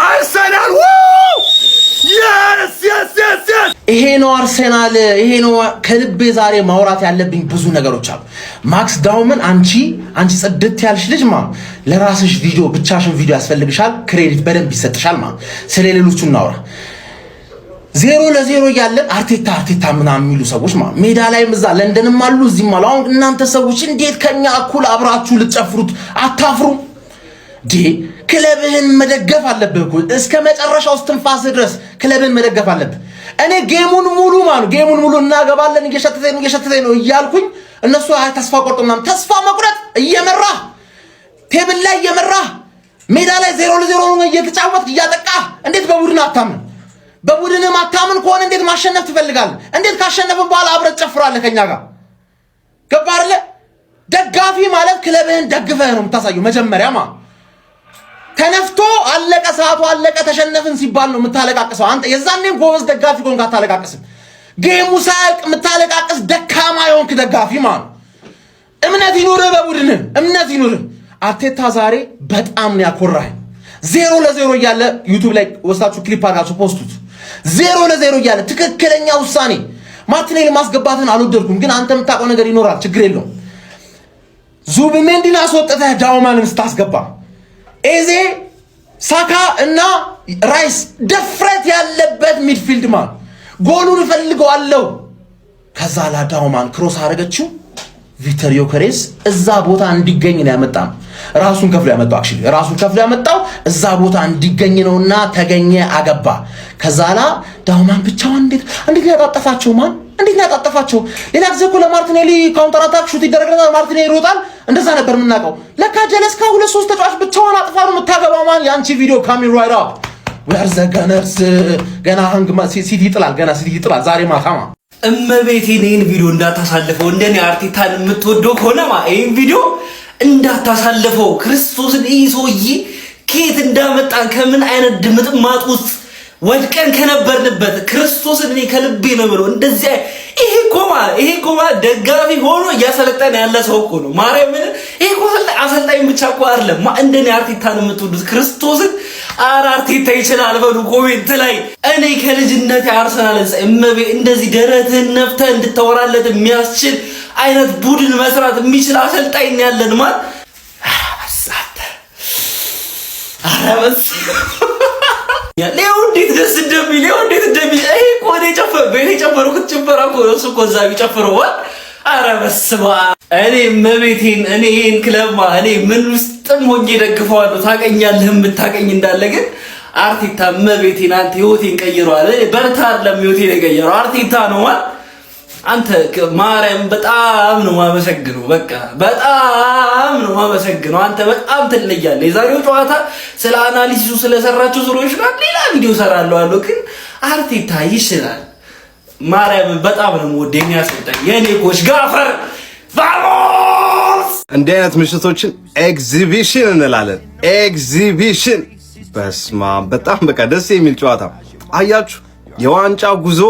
አርሰናል ይሄ ነው አርሰናል። ይሄ ነው ከልቤ ዛሬ ማውራት ያለብኝ ብዙ ነገሮች አሉ። ማክስ ዳውመን አንቺ ጽድት ያልሽ ልጅ ለራስሽ ቪዲዮ ብቻሽን ቪዲዮ ያስፈልግሻል። ክሬዲት በደንብ ይሰጥሻል። ስለሌሎቹ እናውራ። 0-0 ያለን አርቴታ ምናምን የሚሉ ሰዎች ሜዳ ላይም እዛ ለንደንም አሉ እዚህም አሉ። አሁን እናንተ ሰዎች እንዴት ከኛ እኩል አብራችሁ ልትጨፍሩት አታፍሩ? ክለብህን መደገፍ አለብህ እኮ እስከ መጨረሻው እስትንፋስ ድረስ ክለብህን መደገፍ አለብህ። እኔ ጌሙን ሙሉ እናገባለን እየሸተተኝ ነው እያልኩኝ እነሱ ተስፋ ቆርጦ ምናምን ተስፋ መቁረጥ እየመራህ ቴብል ላይ እየመራህ ሜዳ ላይ 0-0 እየተጫወትክ እያጠቃህ እንዴት በቡድን አታምን? በቡድንም አታምን ከሆነ እንዴት ማሸነፍ ትፈልጋለህ? እንዴት ካሸነፍን በኋላ አብረህ ትጨፍራለህ ከኛ ጋር? ገባህ አይደለ? ደጋፊ ማለት ክለብህን ደግፈህ ነው የምታሳየው መጀመሪያ ተነፍቶ አለቀ ሰዓቱ አለቀ ተሸነፍን ሲባል ነው የምታለቃቅሰው። አንተ የዛኔም ጎበዝ ደጋፊ ኮንክ አታለቃቅስም። ጌሙ ሳያልቅ የምታለቃቅስ ደካማ የሆንክ ደጋፊ እምነት ይኑርህ፣ በቡድንህ እምነት ይኑርህ። አርቴታ ዛሬ በጣም ነው ያኮራህ። 0-0 እያለ ዩቲዩብ ላይ ወስዳችሁ ክሊፕ አድርጋችሁ ፖስቱት። 0-0 እያለ ትክክለኛ ውሳኔ። ማርቲኔሊ ማስገባትን አልወደድኩም፣ ግን አንተ የምታውቀው ነገር ይኖራል፣ ችግር የለውም። ዙቢሜንዲን አስወጥተህ ዳውማንን ስታስገባ ኤዜ ሳካ እና ራይስ ደፍረት ያለበት ሚድፊልድ ጎሉን ፈልገዋለሁ። ከዛ ዳውማን ክሮስ አረገችው። ቪክተር ዮከሬስ እዛ ቦታ እንዲገኝ ነው ያመጣው። ራሱን ከፍሎ ያመጣው እዛ ቦታ እንዲገኝ ነውና ተገኘ፣ አገባ። ከዛ ዳውማን ብቻውን እንዴት ያጣጠፋቸው እንዴት ያጣጠፋቸው? ሌላ ጊዜ እኮ ለማርቲኔሊ ካውንተር አታክ ሹት ይደረግለታል፣ ማርቲኔሊ ይሮጣል። እንደዛ ነበር የምናውቀው። ለካ ጀለስካ 2-3 ተጫዋች ብቻውን አጥፋ ነው የምታገባው። ያንቺ ቪዲዮ ካሚን ራይት አፕ ዌር ዘ ገነርስ ገና ሲቲ ይጥላል ዛሬ ማታ እመቤቴን ይሄን ቪዲዮ እንዳታሳልፈው። እንደኔ አርቴታን የምትወደው ከሆነ ይሄን ቪዲዮ እንዳታሳልፈው። ክርስቶስን ይሄ ሰውዬ ከየት እንዳመጣን ከምን አይነት ድምጥማጥ ውስጥ ወድቀን ከነበርንበት ክርስቶስን እኔ ከልቤ ነው ብሎ እንደዚህ ይሄ ኮማ ደጋፊ ሆኖ እያሰለጠነ ያለ ሰው እኮ ነው። ማርያምን ይሄ አሰልጣኝ ብቻ እኮ አይደለም። እንደኔ አርቴታን የምትወዱት ክርስቶስን አርቴታ ይችላል በሉ ኮሜንት ላይ። እኔ ከልጅነት አርሰናል እንደዚህ ደረትህን ነፍተህ እንድታወራለት የሚያስችል አይነት ቡድን መስራት የሚችል አሰልጣኝ ያለን ሌው እንዴት ደስ እንደሚል ይሄ እኮ እኔ ጨፈርኩት ጭፈራ እኮ እሱ እኮ እዛ ቢጨፍረው ኧረ በስመ አብ። እኔ እመቤቴን ይሄን ክለብ እኔ ምን ውስጥም ሆኜ ደግፈዋለሁ። ታውቀኛለህ የምታውቀኝ እንዳለ ግን አርቴታ እመቤቴን አንተ ህይወቴን ቀይሯል። በርታ አይደለም ህይወቴን የቀየረው አርቴታ ነው አንተ ማርያም በጣም ነው ማመሰግነው። በቃ በጣም ነው ማመሰግነው። አንተ በጣም ትለያለህ። የዛሬው ጨዋታ ስለ አናሊሲሱ ስለሰራችሁ ዙሮች ጋር ሌላ ቪዲዮ ሰራለሁ ግን አርቴታ ይችላል። ማርያም በጣም ነው ወደኛ ያስወጣኝ የኔ ኮች ጋፈር ቫሞስ። እንዲህ አይነት ምሽቶችን ኤግዚቢሽን እንላለን። ኤግዚቢሽን በስማ በጣም በቃ ደስ የሚል ጨዋታ አያችሁ። የዋንጫ ጉዞ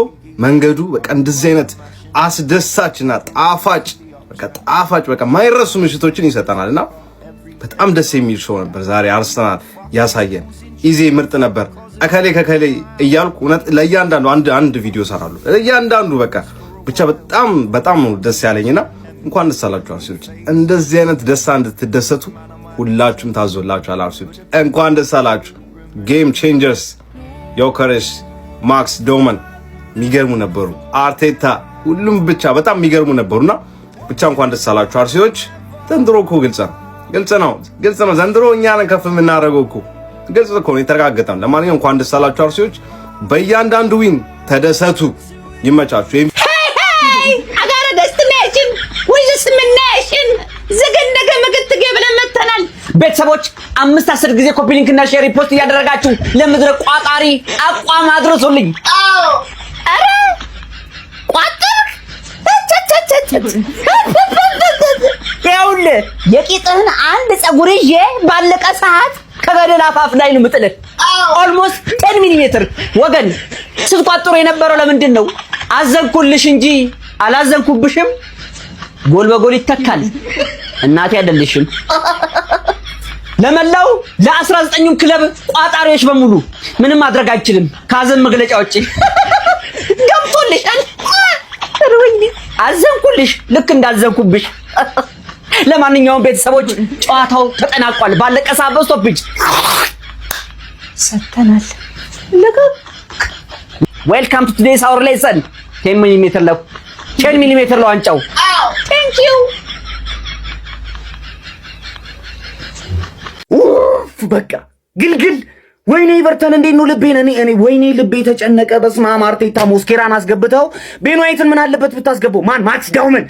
መንገዱ በቃ እንደዚህ አይነት አስደሳችና ጣፋጭ በቃ ማይረሱ ምሽቶችን ይሰጠናልና በጣም ደስ የሚል ሾው ነበር ዛሬ አርሰናል ያሳየን። ኢዜ ምርጥ ነበር። ከከሌ እያልኩ እውነት ለእያንዳንዱ አንድ ቪዲዮ ሰራለሁ። ለእያንዳንዱ በቃ ብቻ በጣም ነው ደስ ያለኝና እንኳን ደስ አላችሁ አርሰናሎች። እንደዚህ አይነት ደስታ እንድትደሰቱ ሁላችሁም ታዞላችኋል አርሰናሎች። እንኳን ደስ አላችሁ። ጌም ቼንጀርስ ዮከሬስ፣ ማክስ ዳውመን የሚገርሙ ነበሩ። አርቴታ ሁሉም ብቻ በጣም የሚገርሙ ነበሩና ብቻ እንኳን ደስ አላችሁ አርሰናሎች። ዘንድሮ እኮ ግልጽ ነው ዘንድሮ እኛ ነን ከፍ የምናደርገው እኮ ግልጽ እኮ ነው፣ የተረጋገጠ ነው። ለማንኛውም እንኳን ደስ አላችሁ አርሰናሎች። በእያንዳንዱ ዊን ተደሰቱ፣ ይመቻችሁ። I got a destination with a destination ዘገንደገ ምግትገ ብለን መተናል። ቤተሰቦች 5-10 ጊዜ ኮፒ ሊንክ እና ሼር ሪፖስት እያደረጋችሁ ለምድረ ቋጣሪ አቋም አድርሱልኝ። አረ ቋጥር ያውል የቂጥህን አንድ ጸጉር ይዤ ባለቀ ሰዓት ከገደል አፋፍ ላይ ነው የምጥልህ። ኦልሞስት 10 ሚሊሜትር ወገን ስትቋጥሩ የነበረው ለምንድን ነው? አዘንኩልሽ እንጂ አላዘንኩብሽም። ጎል በጎል ይተካል። እናቴ አይደለሽም። ለመላው ለ19ኙም ክለብ ቋጣሪዎች በሙሉ ምንም ማድረግ አይችልም ካዘን መግለጫ ውጪ ገብቶልሻል። አዘንኩልሽ ልክ እንዳዘንኩብሽ። ለማንኛውም ቤተሰቦች ጨዋታው ተጠናቋል። ባለቀ ሰዓት በስቶፕ ሰተናል። ዌልካም ቱ ቱዴይስ አወር ሌሰን 10 ሚሊ ሜትር ለዋንጫው። ቴንክ ዩ በቃ ግልግል። ወይኔ ኤቨርተን እንዴት ነው ልቤን እኔ ወይኔ ልቤ ተጨነቀ። በስመ አብ አርቴታ ሞስኬራን አስገብተው ቤን ዋይትን ምን አለበት ብታስገባው? ማን ማክስ ዳውመን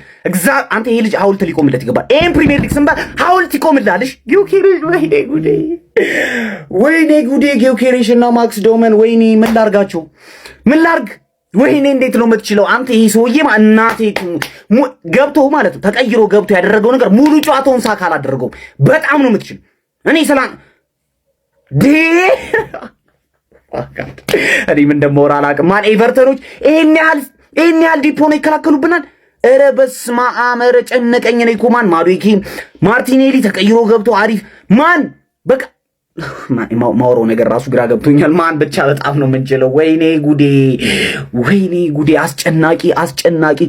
አንተ ይሄ ልጅ ሐውልት ሊቆምለት ይገባል። ይሄን ፕሪሚየር ሊግ ስንባ ሐውልት ይቆምልሃልሽ። ጊዮኬሬሽ ወይኔ ጉዴ ጊዮኬሬሽ እና ማክስ ዳውመን ወይኔ ምን ላርጋቸው? ምን ላርግ? ወይኔ እንዴት ነው የምትችለው አንተ? ይሄ ሰውዬ እናቴ ገብቶ ማለት ነው ተቀይሮ ገብቶ ያደረገው ነገር ሙሉ ጨዋታውን ሳካ አላደረገውም። በጣም ነው የምትችል። እኔ ሰላም እኔ ምን እንደማወራ አላውቅም። ማን ኤቨርተኖች ይሄን ያህል ዲፖ ነው ይከላከሉብናል? ኧረ በስመ አብ ኧረ ጨነቀኝ። እኔ እኮ ማን ማዱኬ ማርቲኔሊ ተቀይሮ ገብቶ አሪፍ ማን በቃ ማውራው ነገር ራሱ ግራ ገብቶኛል። ማን ብቻ በጣም ነው የምንችለው። ወይኔ ጉዴ አስጨናቂ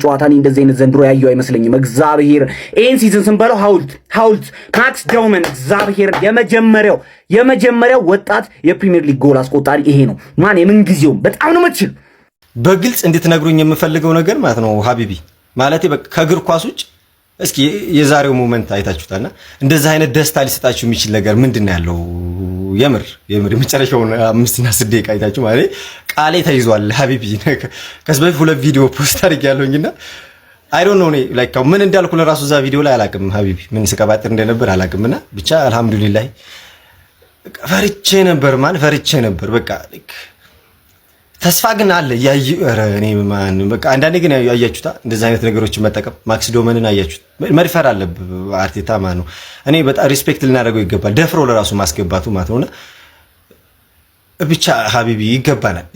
ጨዋታ። እኔ እንደዚህ አይነት ዘንድሮ ያየው አይመስለኝም። እግዚአብሔር ይሄን ሲዝን ስንበለው ሐውልት ማክስ ዳውመን እግዚአብሔር የመጀመሪያው ወጣት የፕሪሚየር ሊግ ጎል አስቆጣሪ ይሄ ነው። ማን የምን ጊዜውም በጣም ነው የምትችል። በግልጽ እንድትነግሩኝ የምፈልገው ነገር ማለት ነው ሀቢቢ ማለቴ ከእግር ኳስ ውጭ እስኪ የዛሬው ሞመንት አይታችሁታልና እንደዚህ አይነት ደስታ ሊሰጣችሁ የሚችል ነገር ምንድነው ያለው? የምር የመጨረሻውን 5 እና 6 ደቂቃ አይታችሁ ማለት ቃሌ ተይዟል ሀቢቢ። ከዚህ በፊት 2 ቪዲዮ ፖስት አድርጌያለሁኝና አይ ዶንት ኖ ላይክ ምን እንዳልኩ ለራሱ እዛ ቪዲዮ ላይ አላቅም ሀቢቢ ምን ስቀባጥር እንደነበር አላቅምና ብቻ አልহামዱሊላህ ፈርቼ ነበር በቃ ተስፋ ግን አለ እኔ ማን በቃ አንዳንዴ ግን ያያችሁታ እንደዚህ አይነት ነገሮችን መጠቀም ማክስ ዳውመንን አያችሁት መድፈር አለበት አርቴታ ማን ነው። እኔ በጣም ሪስፔክት ልናደርገው ይገባል ደፍሮ ለራሱ ማስገባቱ ማለት ነውና ብቻ ሀቢቢ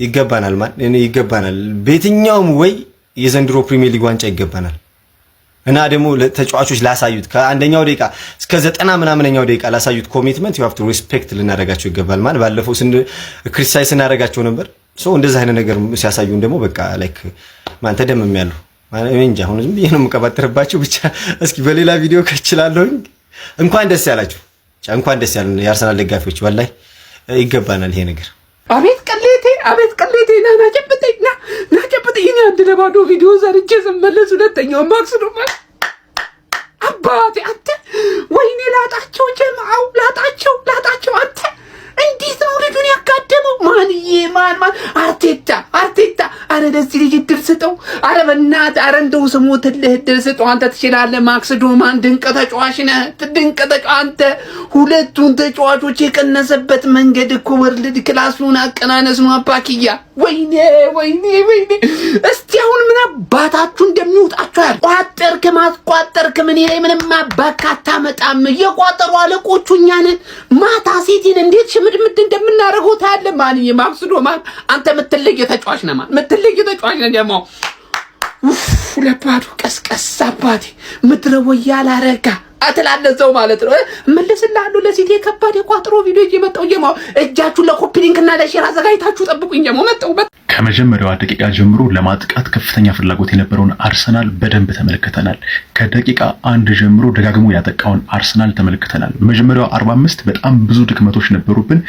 ይገባናል ማን እኔ ይገባናል በየትኛውም ወይ የዘንድሮ ፕሪሚየር ሊግ ዋንጫ ይገባናል። እና ደግሞ ተጫዋቾች ላሳዩት ከአንደኛው ደቂቃ እስከ 90 ምናምንኛው ደቂቃ ላሳዩት ኮሚትመንት you have to respect ልናደርጋቸው ይገባል ማን ባለፈው ክሪቲሳይዝ እናደርጋቸው ነበር። እንደዚህ አይነት ነገር ሲያሳዩን ደግሞ በቃ ላይክ ማን ተደምም ያለው ማን እንጃ አሁን ዝም ብዬ ነው የምቀባጥርባችሁ። ብቻ እስኪ በሌላ ቪዲዮ ከችላለሁ። እንኳን ደስ ያላችሁ እንኳን ደስ ያለን የአርሰናል ደጋፊዎች ወላሂ ይገባናል ይሄ ነገር። አቤት ቀሌቴ ና ጨብጠኝ አንድ ለባዶ ቪዲዮ ሰርቼ ስመለስ ሁለተኛው ማክስ ነው አባቴ አንተ ወይኔ ላጣቸው ጀማው ላጣቸው አንተ እንዴት ነው ልጁን ያጋደመው? ማን አርቴታ አረ ለዚህ ልጅ እድል ስጠው። አረ በእናትህ አረ እንደው ስሞትልህ እድል ስጠው። አንተ ትችላለህ። ማክስ ዳውመን ድንቅ ተጫዋች ነህ። አንተ ሁለቱን ተጫዋቾች የቀነሰበት መንገድ እኮ ወርልድ ክላሱን አቀናነስ ነው አባኪያ። ወይኔ እስቲ አሁን ምን አባታችሁ እንደሚወጣችሁ ቋጠርክ ምን ላይ ምንም አባካታ መጣም የቋጠሩ አለቆቹ እኛ ነን። ማታ ሲቲን እንዴት ሽምድምድ እንደምናደርገው ታያለ። ማክስ ዳውመን አንተ ምትለይ ተጫዋች ነህ ደግሞ ለባዶ ቀስቀስ አባቴ ምድረ ወያላ ረጋ አትላለዘው ማለት ነው። መልስላሉ ለሲቲ ከባድ የቋጥሮ ቪዲዮ እየመጣው እጃችሁ ለኮፒ ሊንክ እና ለሼር አዘጋጅታችሁ ጠብቁኝ። መጣው ከመጀመሪያዋ ደቂቃ ጀምሮ ለማጥቃት ከፍተኛ ፍላጎት የነበረውን አርሰናል በደንብ ተመልክተናል። ከደቂቃ 1 ጀምሮ ደጋግሞ ያጠቃውን አርሰናል ተመልክተናል። መጀመሪያው 45 በጣም ብዙ ድክመቶች ነበሩብን።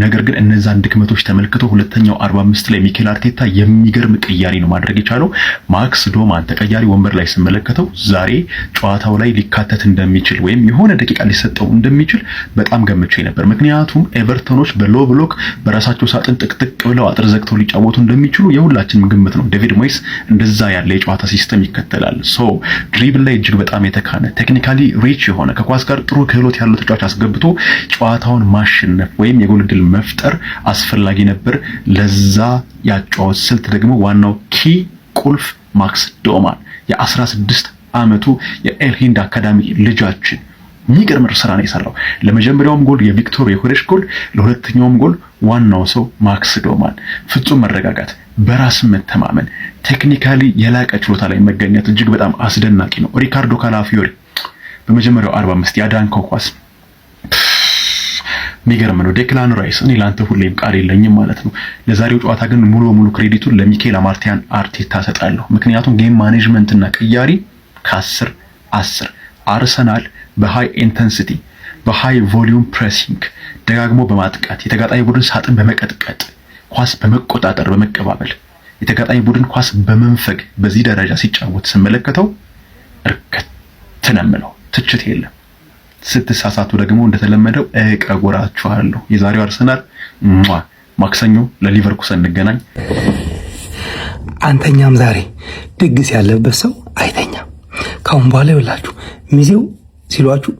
ነገር ግን እነዛን ድክመቶች ተመልክቶ ሁለተኛው 45 ላይ ሚኬል አርቴታ የሚገርም ቅያሪ ነው ማድረግ የቻለው። ማክስ ዳውመን ተቀያሪ ወንበር ላይ ስመለከተው ዛሬ ጨዋታው ላይ ሊካተት እንደሚችል ወይም የሆነ ደቂቃ ሊሰጠው እንደሚችል በጣም ገምቼ ነበር። ምክንያቱም ኤቨርተኖች በሎ ብሎክ በራሳቸው ሳጥን ጥቅጥቅ ብለው አጥር ዘግተው ሊጫወቱ እንደሚችሉ የሁላችንም ግምት ነው። ዴቪድ ሞይስ እንደዛ ያለ የጨዋታ ሲስተም ይከተላል። ድሪብል ላይ እጅግ በጣም የተካነ ቴክኒካሊ ሪች የሆነ ከኳስ ጋር ጥሩ ክህሎት ያለው ተጫዋች አስገብቶ ጨዋታውን ማሸነፍ ወይም የጎል ዕድል መፍጠር አስፈላጊ ነበር። ለዛ ያጫወት ስልት ደግሞ ዋናው ኪ ቁልፍ ማክስ ዳውመን የ16 ዓመቱ የኤልሂንድ አካዳሚ ልጃችን የሚገርም ስራ ነው የሰራው። ለመጀመሪያውም ጎል የቪክቶር ዮኬሬሽ ጎል፣ ለሁለተኛውም ጎል ዋናው ሰው ማክስ ዳውመን። ፍጹም መረጋጋት፣ በራስ መተማመን፣ ቴክኒካሊ የላቀ ችሎታ ላይ መገኘት እጅግ በጣም አስደናቂ ነው። ሪካርዶ ካላፊዮሪ በመጀመሪያው 45 ያዳንከው ኳስ የሚገርም ነው። ዴክላን ራይስ እኔ ላንተ ሁሌም ቃል የለኝም ማለት ነው። ለዛሬው ጨዋታ ግን ሙሉ በሙሉ ክሬዲቱን ለሚኬል አርቴታ ሰጣለሁ። ምክንያቱም ጌም ማኔጅመንት እና ቅያሪ ከ10 10 አርሰናል በሃይ ኢንተንሲቲ በሃይ ቮሊዩም ፕሬሲንግ ደጋግሞ በማጥቃት የተጋጣሚ ቡድን ሳጥን በመቀጥቀጥ ኳስ በመቆጣጠር በመቀባበል የተጋጣሚ ቡድን ኳስ በመንፈግ በዚህ ደረጃ ሲጫወት ስመለከተው እርከት ነው። ትችት የለም። ስትሳሳቱ ደግሞ እንደተለመደው እቀጎራችኋለሁ። የዛሬው አርሰናል ማክሰኞ ለሊቨርኩሰን እንገናኝ። አንተኛም ዛሬ ድግስ ያለበት ሰው አይተኛም። ካሁን በኋላ ይውላችሁ ሚዜው ሲሏችሁ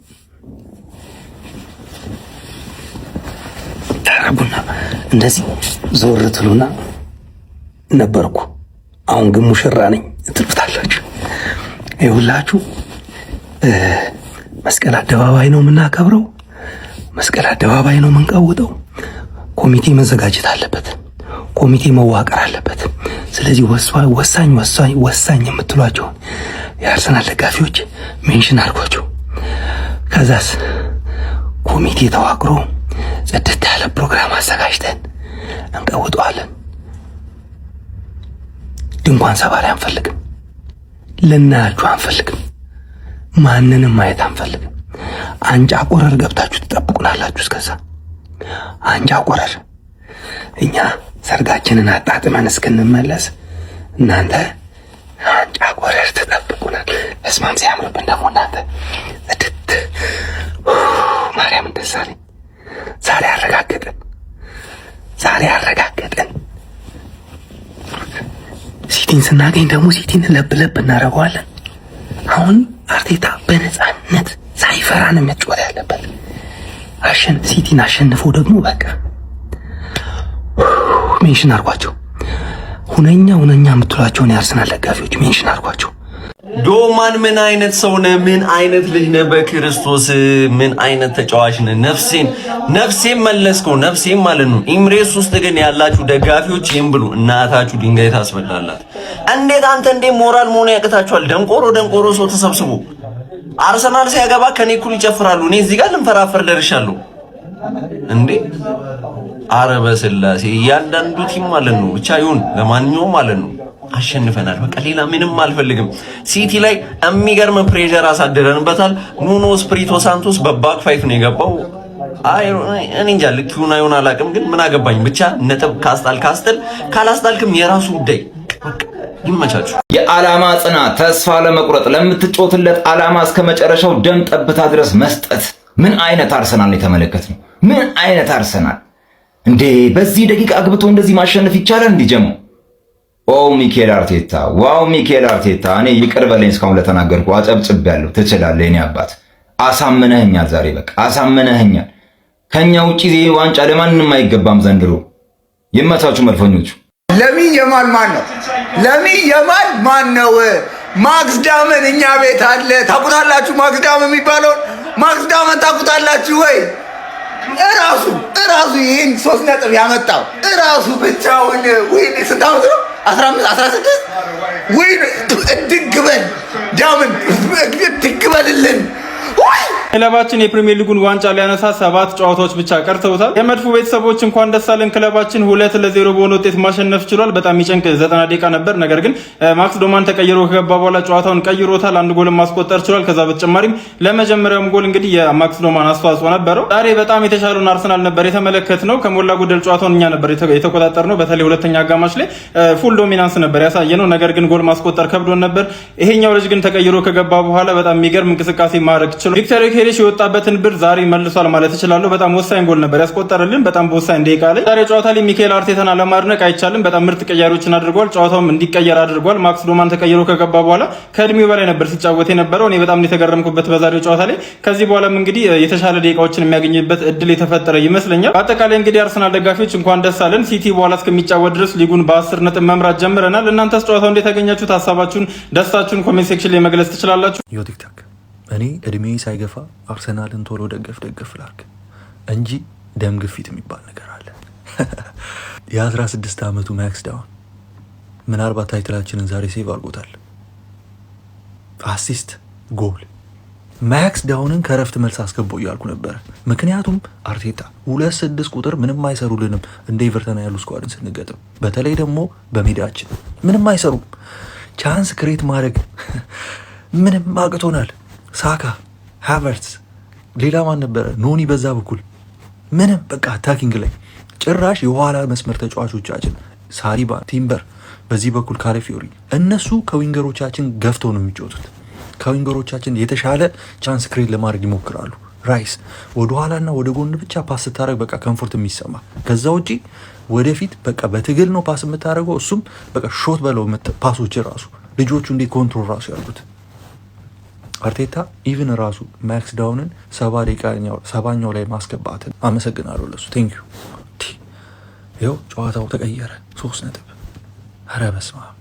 ታረቡና እንደዚህ ዞር ትሉና ነበርኩ አሁን ግን ሙሽራ ነኝ ትሉታላችሁ። ይውላችሁ መስቀል አደባባይ ነው የምናከብረው። መስቀል አደባባይ ነው የምንቀውጠው። ኮሚቴ መዘጋጀት አለበት። ኮሚቴ መዋቀር አለበት። ስለዚህ ወሳኝ የምትሏቸው የአርሰናል ደጋፊዎች ሜንሽን አድርጓቸው። ከዛስ ኮሚቴ ተዋቅሮ ጽድት ያለ ፕሮግራም አዘጋጅተን እንቀውጠዋለን። ድንኳን ሰባሪ አንፈልግም። ልናያችሁ አንፈልግም። ማንንም ማየት አንፈልግም። አንጫ ቆረር ገብታችሁ ትጠብቁናላችሁ። እስከዛ አንጫ ቆረር እኛ ሰርጋችንን አጣጥመን እስክንመለስ እናንተ አንጫ ቆረር ትጠብቁናል። እስማም ሲያምርብን ደግሞ እናንተ እድት ማርያም እንደሳለኝ ዛሬ አረጋገጥን። ሲቲን ስናገኝ ደግሞ ሲቲን ለብ እናደርገዋለን። አሁን አርቴታ በነፃነት ሳይፈራን መጫወት ያለበት ሲቲን አሸንፎ ደግሞ በቃ ሜንሽን አድርጓቸው። ሁነኛ የምትሏቸውን የአርሰናል ደጋፊዎች ሜንሽን አድርጓቸው። ዶማን ምን አይነት ሰው ነህ? ምን አይነት ልጅ ነህ? በክርስቶስ ምን አይነት ተጫዋች ነህ? ነፍሴን መለስከው። ነፍሴን ማለት ነው። ኢምሬስ ውስጥ ግን ያላችሁ ደጋፊዎች ይህን ብሉ፣ እናታችሁ ድንጋይ ታስበላላት። እንዴት አንተ ሞራል መሆን ያቅታችኋል? ደንቆሮ ሰው ተሰብስቦ አርሰናል ሲያገባ ከኔ እኩል ይጨፍራሉ። እኔ እዚህ ጋር ልንፈራፈር ደርሻለሁ እንዴ! አረ በስላሴ እያንዳንዱ ቲም ማለት ነው። ብቻ ይሁን ለማንኛውም ማለት ነው አሸንፈናል። በቃ ሌላ ምንም አልፈልግም። ሲቲ ላይ የሚገርም ፕሬሸር አሳድረንበታል። ኑኖ ስፕሪቶ ሳንቶስ በባክ ፋይፍ ነው የገባው። እኔ እንጃ ልክ ይሁን አይሁን አላውቅም፣ ግን ምን አገባኝ። ብቻ ነጥብ ካላስጣልክም የራሱ ጉዳይ። ይመቻችሁ። የዓላማ ጽናት፣ ተስፋ ለመቁረጥ ለምትጮትለት ዓላማ እስከ መጨረሻው ደም ጠብታ ድረስ መስጠት። ምን አይነት አርሰናል ነው የተመለከትነው? ምን አይነት አርሰናል እንዴ! በዚህ ደቂቃ አግብቶ እንደዚህ ማሸነፍ ይቻላል? እንዲጀሙ ሚኬል አርቴታ፣ ዋው ሚኬል አርቴታ፣ እኔ ይቅር በለኝ እስካሁን ለተናገርኩ። አጨብጭቤያለሁ። ትችላለህ የኔ አባት። አሳምነኸኛል። ዛሬ በቃ አሳምነኸኛል። ከኛ ውጪ ዋንጫ ለማንንም አይገባም ዘንድሮ። ይመቻችሁ መድፈኞቹ። ለሚን የማል ማን ነው? ማክስ ዳመን እኛ ቤት አለ። ታውቁታላችሁ? ማክስ ዳመን የሚባለውን ማክስ ዳመን ታውቁታላችሁ ወይ? እራሱ ይህን 3 ነጥብ ያመጣው እራሱ ብቻውን። ወይኔ ስንት ዓመት ነው? 15 16 ወይ ድግበል ዳመን ድግበልልን። ክለባችን የፕሪሚየር ሊጉን ዋንጫ ሊያነሳ 7 ጨዋታዎች ብቻ ቀርተውታል። የመድፉ ቤተሰቦች እንኳን ደስ አለን። ክለባችን 2-0 በሆነ ውጤት ማሸነፍ ችሏል። በጣም የሚጨንቅ 90 ደቂቃ ነበር። ነገር ግን ማክስ ዶማን ተቀይሮ ከገባ በኋላ ጨዋታውን ቀይሮታል። 1 ጎል ማስቆጠር ችሏል። ከዛ በተጨማሪም ለመጀመሪያውም ጎል እንግዲህ የማክስ ዶማን አስተዋጽኦ ነበረው። ዛሬ በጣም የተሻለውን አርሰናል ነበር የተመለከትነው። ከሞላ ጎደል ጨዋታውን እኛ ነበር የተቆጣጠርነው። በተለይ ሁለተኛ አጋማሽ ላይ ፉል ዶሚናንስ ነበር ያሳየነው። ነገር ግን ጎል ማስቆጠር ከብዶን ነበር። ይሄኛው ልጅ ግን ተቀይሮ ከገባ በኋላ በጣም የሚገርም እንቅስቃሴ ማድረግ ችሏል። ቪክተር ኬሬሽ የወጣበትን ብር ዛሬ መልሷል ማለት እችላለሁ። በጣም ወሳኝ ጎል ነበር ያስቆጠረልን በጣም በወሳኝ ደቂቃ ላይ። ዛሬ ጨዋታ ላይ ሚኬል አርቴታን አለማድነቅ አይቻልም። በጣም ምርጥ ቀያሪዎችን አድርጓል። ጨዋታውም እንዲቀየር አድርጓል። ማክስ ዶማን ተቀይሮ ከገባ በኋላ ከእድሜው በላይ ነበር ሲጫወት የነበረው። እኔ በጣም የተገረምኩበት በዛሬው ጨዋታ ላይ። ከዚህ በኋላም እንግዲህ የተሻለ ደቂቃዎችን የሚያገኝበት እድል የተፈጠረ ይመስለኛል። በአጠቃላይ እንግዲህ አርሰናል ደጋፊዎች እንኳን ደስ አለን። ሲቲ በኋላ እስከሚጫወት ድረስ ሊጉን በ10 ነጥብ መምራት ጀምረናል። እናንተስ ጨዋታው እንዴት ያገኛችሁት? ሀሳባችሁን፣ ደስታችሁን ኮሜንት ሴክሽን ላይ መግለጽ ትችላላችሁ። እኔ እድሜ ሳይገፋ አርሰናልን ቶሎ ደገፍ ላርግ እንጂ ደም ግፊት የሚባል ነገር አለ። የ16 ዓመቱ ማክስ ዳውን ምናልባት ታይትላችንን ዛሬ ሴቭ አድርጎታል። አሲስት፣ ጎል ማክስ ዳውንን ከረፍት መልስ አስገባው እያልኩ ነበረ። ምክንያቱም አርቴታ 2-6 ቁጥር ምንም አይሰሩልንም እንደ ኤቨርተን ያሉ ስኳድን ስንገጥም፣ በተለይ ደግሞ በሜዳችን ምንም አይሰሩም። ቻንስ ክሬት ማድረግ ምንም አቅቶናል። ሳካ፣ ሃቨርትስ፣ ሌላ ማን ነበረ? ኖኒ በዛ በኩል ምንም በቃ አታኪንግ ላይ ጭራሽ የኋላ መስመር ተጫዋቾቻችን ሳሊባ፣ ቲምበር፣ በዚህ በኩል ካለፊዮሪ እነሱ ከዊንገሮቻችን ገፍተው ነው የሚጫወቱት። ከዊንገሮቻችን የተሻለ ቻንስ ክሬት ለማድረግ ይሞክራሉ። ራይስ ወደ ኋላና ወደ ጎን ብቻ ፓስ ስታደረግ በቃ ኮምፎርት የሚሰማ ከዛ ውጪ ወደፊት በቃ በትግል ነው ፓስ የምታደርገው። እሱም በቃ ሾት በለው ፓሶች ራሱ ልጆቹ እንዴት ኮንትሮል ራሱ ያሉት አርቴታ ኢቭን ራሱ ማክስ ዳውንን 70ኛው ላይ ማስገባትን አመሰግናለሁ ለሱ ቴንኪዩ። ይኸው ጨዋታው ተቀየረ 3 ነጥብ። ኧረ በስመ አብ።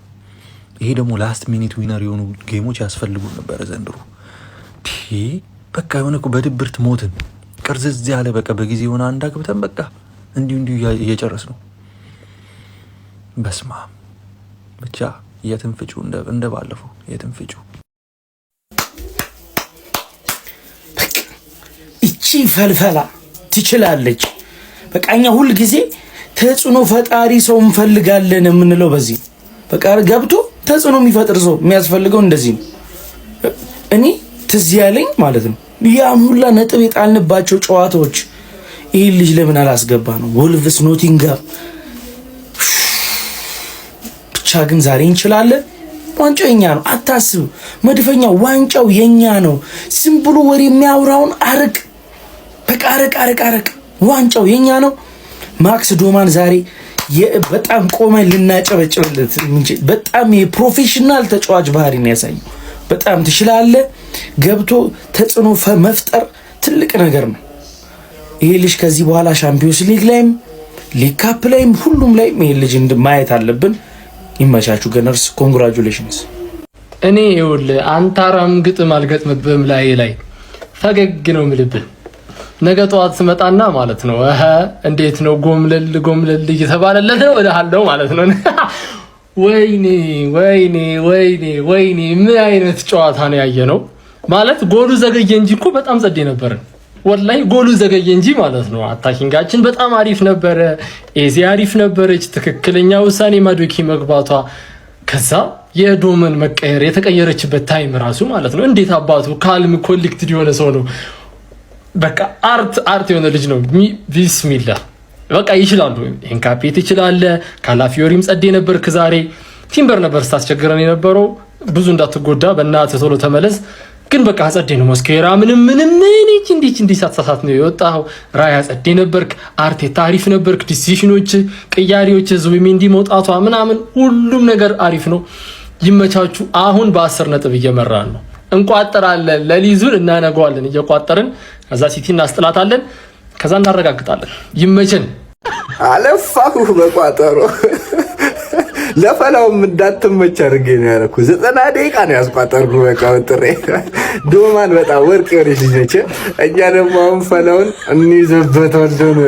ይሄ ደግሞ ላስት ሚኒት ዊነር የሆኑ ጌሞች ያስፈልጉ ነበረ ዘንድሮ። በቃ የሆነ እኮ በድብርት ሞትን ቅርዝዝ ያለ በቃ በጊዜ የሆነ አንድ አግብተን በቃ እንዲሁ እየጨረስ ነው። በስመ አብ። ብቻ የትንፍጩ እንደ ባለፈው የትንፍጩ እቺ ፈልፈላ ትችላለች። በቃ እኛ ሁል ጊዜ ተጽዕኖ ፈጣሪ ሰው እንፈልጋለን የምንለው በዚህ በቃ ገብቶ ተጽዕኖ የሚፈጥር ሰው የሚያስፈልገው እንደዚህ ነው። እኔ ትዝ ያለኝ ማለት ነው ያን ሁላ ነጥብ የጣልንባቸው ጨዋታዎች ይህ ልጅ ለምን አላስገባ ነው? ወልቭስ፣ ኖቲንጋም ብቻ ግን ዛሬ እንችላለን። ዋንጫው የኛ ነው፣ አታስብ። መድፈኛው ዋንጫው የኛ ነው። ዝም ብሎ ወሬ የሚያወራውን አርቅ፣ በቃ አርቅ። ዋንጫው የኛ ነው። ማክስ ዶማን ዛሬ በጣም ቆመን ልናጨበጭብለት እንችል። በጣም የፕሮፌሽናል ተጫዋች ባህሪ ነው ያሳየው። በጣም ትችላለህ። ገብቶ ተጽዕኖ መፍጠር ትልቅ ነገር ነው። ይሄ ልጅ ከዚህ በኋላ ሻምፒዮንስ ሊግ ላይም ሊግ ካፕ ላይም ሁሉም ላይ ይሄ ልጅ ማየት አለብን። ይመቻችሁ ገነርስ፣ ኮንግራቹሌሽንስ። እኔ ይኸውልህ አንታራም ግጥም አልገጥምብህም ላይ ፈገግ ነው የምልብህ። ነገ ጠዋት ስመጣና ማለት ነው እንዴት ነው ጎምለል እየተባለለት ነው እልሃለሁ ማለት ነው። ወይኔ ምን አይነት ጨዋታ ነው ያየነው ማለት። ጎሉ ዘገየ እንጂ እኮ በጣም ጸዴ ነበር። ወላሂ ጎሉ ዘገየ እንጂ ማለት ነው። አታኪንጋችን በጣም አሪፍ ነበረ። ኤዚ አሪፍ ነበረች። ትክክለኛ ውሳኔ ማዶኪ መግባቷ፣ ከዛ የዶመን መቀየር የተቀየረችበት ታይም ራሱ ማለት ነው። እንዴት አባቱ ካልም ኮሌክትድ የሆነ ሰው ነው። በቃ አርት የሆነ ልጅ ነው። ቢስሚላ በቃ ይችላሉ። ኢንካፔት ይችላል። ካላፊዮሪም ጸዴ ነበር። ዛሬ ቲምበር ነበር ስታስቸግረን የነበረው። ብዙ እንዳትጎዳ በእናትህ ቶሎ ተመለስ። ግን በቃ ጸዴ ነው። መስከራ ምንም እንዲህ ሳትሳሳት ነው የወጣው። ራያ ጸዴ ነበርክ። አርቴታ አሪፍ ነበርክ። ዲሲሽኖች፣ ቅያሪዎች፣ ዙቢሜንዲ መውጣቷ ምናምን ሁሉም ነገር አሪፍ ነው። ይመቻቹ። አሁን በ10 ነጥብ እየመራን ነው። እንቋጠራለን። ለሊዙን እናነገዋለን እየቋጠርን። ከዛ ሲቲ እናስጥላታለን። ከዛ እናረጋግጣለን። ይመችን። አለፋሁ በቋጠሮ ለፈላውም እንዳትመች አድርጌ ነው ያደረኩት። 90 ደቂቃ ነው ያስቋጠርኩ። በቃ ወጥሬ ዶማን በጣም ወርቅ የሆነች ልጅ ነች። እኛ ደግሞ አሁን ፈላውን እንይዘበታለን።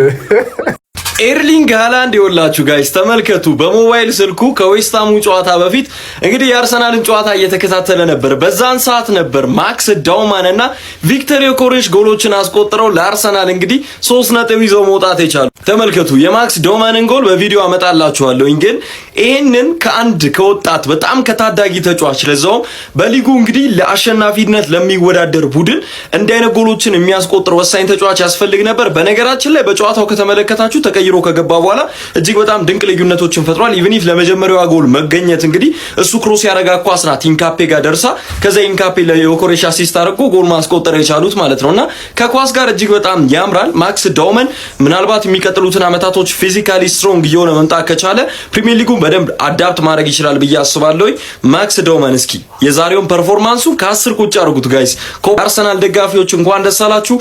ኤርሊንግ ሃላንድ ይወላችሁ ጋይስ ተመልከቱ። በሞባይል ስልኩ ከዌስትሃሙ ጨዋታ በፊት እንግዲህ የአርሰናልን ጨዋታ እየተከታተለ ነበር። በዛን ሰዓት ነበር ማክስ ዳውማን እና ቪክተር ዮኬሬሽ ጎሎችን አስቆጥረው ለአርሰናል እንግዲህ 3 ነጥብ ይዘው መውጣት የቻሉ። ተመልከቱ የማክስ ዳውማንን ጎል በቪዲዮ አመጣላችኋለሁ። ግን ይሄንን ከአንድ ከወጣት በጣም ከታዳጊ ተጫዋች ለዛውም በሊጉ እንግዲህ ለአሸናፊነት ለሚወዳደር ቡድን እንዲህ አይነት ጎሎችን የሚያስቆጥር ወሳኝ ተጫዋች ያስፈልግ ነበር። በነገራችን ላይ በጨዋታው ከተመለከታችሁ ተቀይሮ ከገባ በኋላ እጅግ በጣም ድንቅ ልዩነቶችን ፈጥሯል። ኢቭን ኢፍ ለመጀመሪያዋ ጎል መገኘት እንግዲህ እሱ ክሮስ ያረጋ ኳስ ናት ኢንካፔ ጋር ደርሳ ከዛ ኢንካፔ ለዮኬሬሽ አሲስት አድርጎ ጎል ማስቆጠር የቻሉት ማለት ነውና ከኳስ ጋር እጅግ በጣም ያምራል። ማክስ ዳውመን ምናልባት የሚቀጥሉትን አመታቶች ፊዚካሊ ስትሮንግ እየሆነ መምጣት ከቻለ ፕሪሚየር ሊጉን በደንብ አዳፕት ማድረግ ይችላል ብዬ አስባለሁ። ማክስ ዳውመን እስኪ የዛሬውን ፐርፎርማንሱ ከ10 ቁጭ አድርጉት ጋይስ። አርሰናል ደጋፊዎች እንኳን ደስ አላችሁ።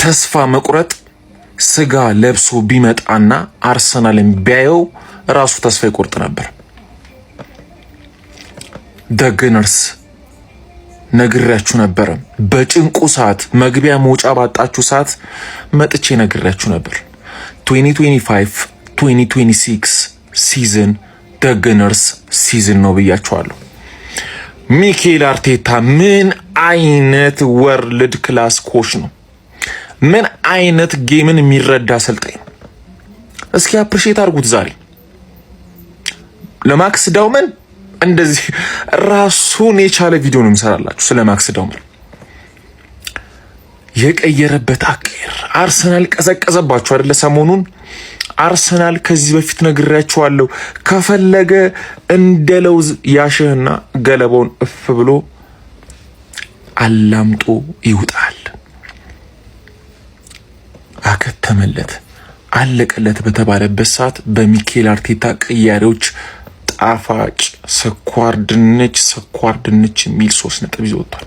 ተስፋ መቁረጥ ስጋ ለብሶ ቢመጣና አርሰናልን ቢያየው ራሱ ተስፋ ይቆርጥ ነበር። ደግነርስ ነግሬያችሁ ነበር። በጭንቁ ሰዓት መግቢያ መውጫ ባጣችሁ ሰዓት መጥቼ ነግሬያችሁ ነበር። 2025-2026 ሲዝን ደግነርስ ሲዝን ነው ብያችኋለሁ። ሚኬል አርቴታ ምን አይነት ወርልድ ክላስ ኮች ነው? ምን አይነት ጌምን የሚረዳ አሰልጣኝ ነው? እስኪ አፕሪሼት አድርጉት። ዛሬ ለማክስ ዳውመን እንደዚህ ራሱን የቻለ ቪዲዮ ነው የምሰራላችሁ ስለ ማክስ ዳውመን የቀየረበት አቀየር። አርሰናል ቀዘቀዘባችሁ አይደለ? ሰሞኑን አርሰናል ከዚህ በፊት ነግሬያችኋለሁ፣ ከፈለገ እንደ ለውዝ ያሸህና ገለባውን እፍ ብሎ አላምጦ ይውጣል። አከተመለት አለቀለት በተባለበት ሰዓት በሚኬል አርቴታ ቅያሬዎች ጣፋጭ ስኳር ድንች የሚል 3 ነጥብ ይዞ ወጥቷል።